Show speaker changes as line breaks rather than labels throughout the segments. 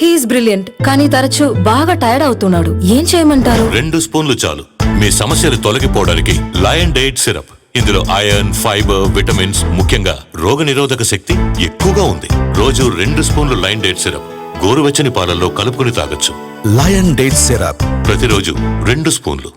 He's brilliant, కానీ తరచూ బాగా టైర్డ్ అవుతున్నాడు. ఏం చేయమంటారు?
2 స్పూన్లు చాలు మీ సమస్యలు తొలగిపోవడానికి. Lion Diet syrup. ఇందులో ఐరన్, ఫైబర్, విటమిన్స్, ముఖ్యంగా రోగనిరోధక శక్తి ఎక్కువగా ఉంది. రోజు 2 స్పూన్లు లయన్ డైట్ సిరప్ గోరువెచ్చని పాలల్లో కలుపుకుని తాగొచ్చు.
లయన్ డేట్ సిరప్
ప్రతిరోజు 2 స్పూన్లు.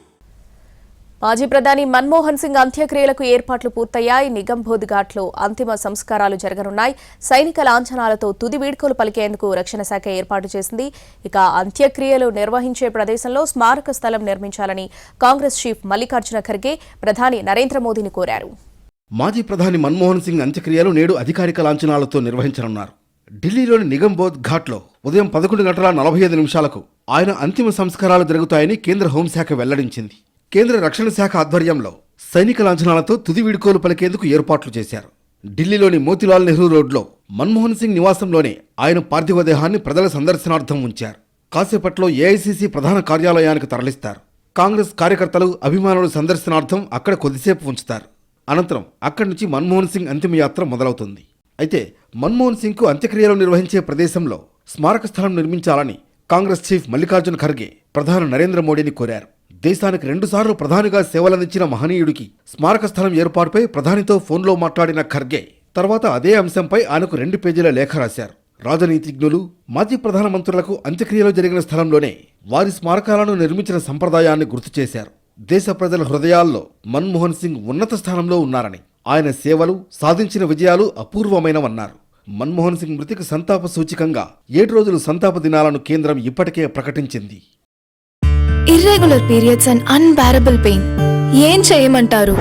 మాజీ ప్రధాని మన్మోహన్ సింగ్ అంత్యక్రియలకు ఏర్పాట్లు పూర్తయ్యాయి. నిగంబోధ్ ఘాట్లో అంతిమ సంస్కారాలు జరగనున్నాయి. సైనిక లాంఛనాలతో తుది వీడ్కోలు పలికేందుకు రక్షణ శాఖ ఏర్పాటు చేసింది. ఇక అంత్యక్రియలు నిర్వహించే ప్రదేశంలో స్మారక స్థలం నిర్మించాలని కాంగ్రెస్ చీఫ్ మల్లికార్జున ఖర్గే ప్రధాని నరేంద్ర మోదీని కోరారు.
మాజీ ప్రధాని మన్మోహన్ సింగ్ అంత్యక్రియలు నేడు అధికారిక లాంఛనాలతో నిర్వహించనున్నారు. ఢిల్లీలోని నిగంబోధ్ ఘాట్లో ఉదయం 11:45 ఆయన అంతిమ సంస్కారాలు జరుగుతాయని కేంద్ర హోంశాఖ వెల్లడించింది. కేంద్ర రక్షణ శాఖ ఆధ్వర్యంలో సైనిక లాంఛనాలతో తుది వీడ్కోలు పలికేందుకు ఏర్పాట్లు చేశారు. ఢిల్లీలోని మోతీలాల్ నెహ్రూ రోడ్లో మన్మోహన్ సింగ్ నివాసంలోనే ఆయన పార్థివ దేహాన్ని ప్రజల సందర్శనార్థం ఉంచారు. కాసేపట్లో ఏఐసీసీ ప్రధాన కార్యాలయానికి తరలిస్తారు. కాంగ్రెస్ కార్యకర్తలు, అభిమానుల సందర్శనార్థం అక్కడ కొద్దిసేపు ఉంచుతారు. అనంతరం అక్కడి నుంచి మన్మోహన్ సింగ్ అంతిమయాత్ర మొదలవుతుంది. అయితే మన్మోహన్ సింగ్కు అంత్యక్రియలు నిర్వహించే ప్రదేశంలో స్మారక స్థలం నిర్మించాలని కాంగ్రెస్ చీఫ్ మల్లికార్జున ఖర్గే ప్రధాని నరేంద్ర మోడీని కోరారు. దేశానికి 2 సార్లు ప్రధానిగా సేవలందించిన మహనీయుడికి స్మారక స్థలం ఏర్పాటుపై ప్రధానితో ఫోన్లో మాట్లాడిన ఖర్గే తర్వాత అదే అంశంపై ఆయనకు 2 పేజీల లేఖ రాశారు. రాజనీతిజ్ఞులు, మాజీ ప్రధానమంత్రులకు అంత్యక్రియలు జరిగిన స్థలంలోనే వారి స్మారకాలను నిర్మించిన సంప్రదాయాన్ని గుర్తు చేశారు. దేశ ప్రజల హృదయాల్లో మన్మోహన్ సింగ్ ఉన్నత స్థానంలో ఉన్నారని, ఆయన సేవలు, సాధించిన విజయాలు అపూర్వమైనవన్నారు. మన్మోహన్ సింగ్ మృతికి సంతాప సూచికంగా 7 రోజులు సంతాప దినాలను కేంద్రం ఇప్పటికే ప్రకటించింది.
Irregular periods and unbearable pain. ఏం చేయమంటారు?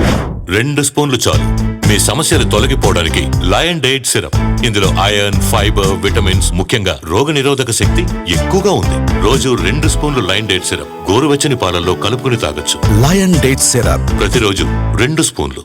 2 స్పూన్లు చాలు మీ సమస్యలు తొలగిపోవడానికి. Lion Diet syrup. ఇందులో ఐరన్, ఫైబర్, విటమిన్స్, ముఖ్యంగా రోగనిరోధక శక్తి ఎక్కువగా ఉంది. రోజు 2 స్పూన్లు లయన్ డైట్ సిరప్ గోరువెచ్చని పాలల్లో కలుపుకుని తాగొచ్చు.
లయన్ డేట్ సిరప్
ప్రతిరోజు 2 స్పూన్లు.